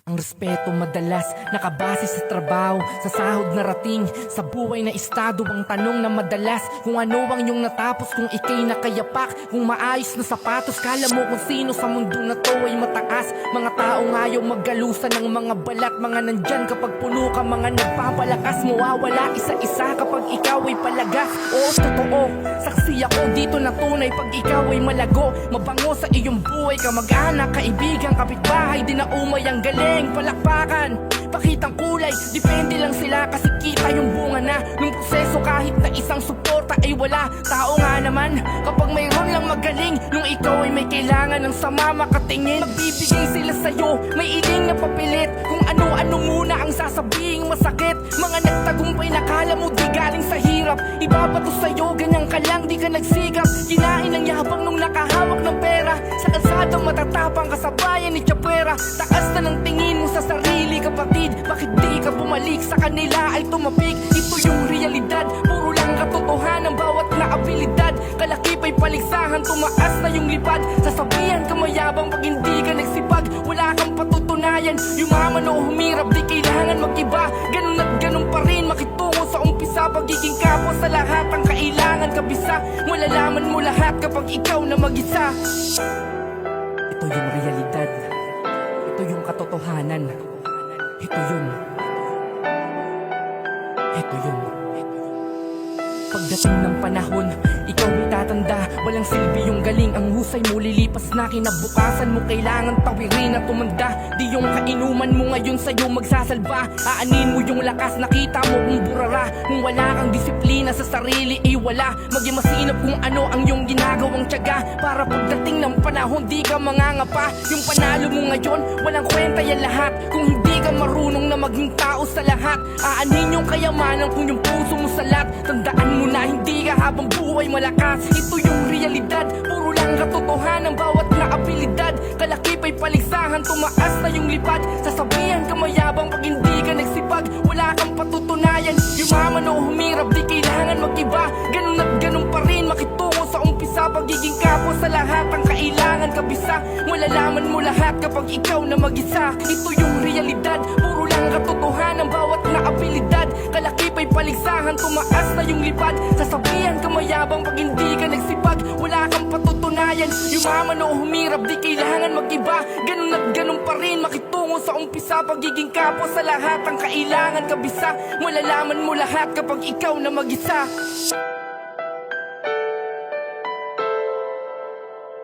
Ang respeto madalas nakabase sa trabaho, sa sahod na rating, sa buhay na estado. Ang tanong na madalas kung ano ang iyong natapos, kung ikay nakayapak, kung maayos na sapatos. Kala mo kung sino sa mundo na to ay mataas. Mga taong ayaw maggalusan ng mga balat, mga nandyan kapag puno ka, mga nagpapalakas. Mawawala isa-isa kapag ikaw ay palagas. Oo, totoo, saksi ako dito na tunay. Pag ikaw ay malago, mabango sa iyong buhay, kamag-anak, kaibigan, kapitbahay, di na umay ang galing. Palakpakan, pakitang kulay, depende lang sila kasi kita yung bunga na nung proseso. Kahit na isang suporta ay wala. Tao nga naman kapag mayroon lang magaling, nung ikaw ay may kailangan ng sama makatingin. Magbibigay sila sa'yo, may iling na papilit, kung ano-ano muna ang sasabing masakit. Mga nagtagumpay na kala mo di galing sa hirap, ibabato sa'yo ganyan ka lang, di ka nagsigap. Kinain ng yabang nung nakahawak ng pera, sa kalsadang matatapang kasabayan ni Chapera. Taas na ng tingin mo sa sarili, kapatid, bakit di ka bumalik sa kanila ay tumapik? Ito yung realidad, puro lang katotohanan, bawat na abilidad, kalakip ay paligsahan, tumaas na yung lipad. Sasabihan ka mayabang pag hindi ka nagsipag, wala kang patutunayan. Yumaman o humirap, di kailangan mag-iba, ganun at ganun pa rin makitungo sa umpisa. Pagiging kapwa sa lahat ang kailangan kabisa, malalaman mo lahat kapag ikaw na mag-isa. Ito yung realidad, ito yung katotohanan, ito yun. Pagdating ng panahon, ikaw ay tatanda, walang silbi yung galing, ang husay mo lilipas na. Kinabukasan mo kailangan tawirin at tumanda, di yung kainuman mo ngayon sa'yo magsasalba. Aanin mo yung lakas, nakita mo kung burara, kung wala kang disiplina sa sarili ay wala. Maging masinap kung ano ang iyong ginagawang tiyaga, para pagdating ng panahon di ka mangangapa. Yung panalo mo ngayon, walang kwenta yan lahat kung hindi ka marunong na maging tao sa lahat. Aanin yung kayamanan kung yung puso mo salat, tandaan mo na hindi ka habang buhay malakas. Ito yung realidad, puro lang katotohanan, bawat na abilidad, kalakip ay paligsahan, tumaas na yung lipad. Sasabihan ka mayabang pag hindi ka nagsipag, wala kang patutunayan. Yumaman o humirap, di kailangan mag-iba, ganun at ganun pa rin makitungo sa umpisa. Pagiging kapwa sa lahat ang kailangan kabisa, malalaman mo lahat kapag ikaw na mag-isa. Ito yung realidad, puro lang katotohanan, bawat na abilidad, kalakip ay paligsahan, tumaas na yung lipad. Sasabihan ka mayabang pag hindi ka nagsipag, wala kang patutunayan. Yumaman o humirap, di kailangan mag-iba, ganun at ganun pa rin makitungo sa umpisa. Pagiging kapwa sa lahat ang kailangan kabisa, malalaman mo lahat kapag ikaw na mag-isa.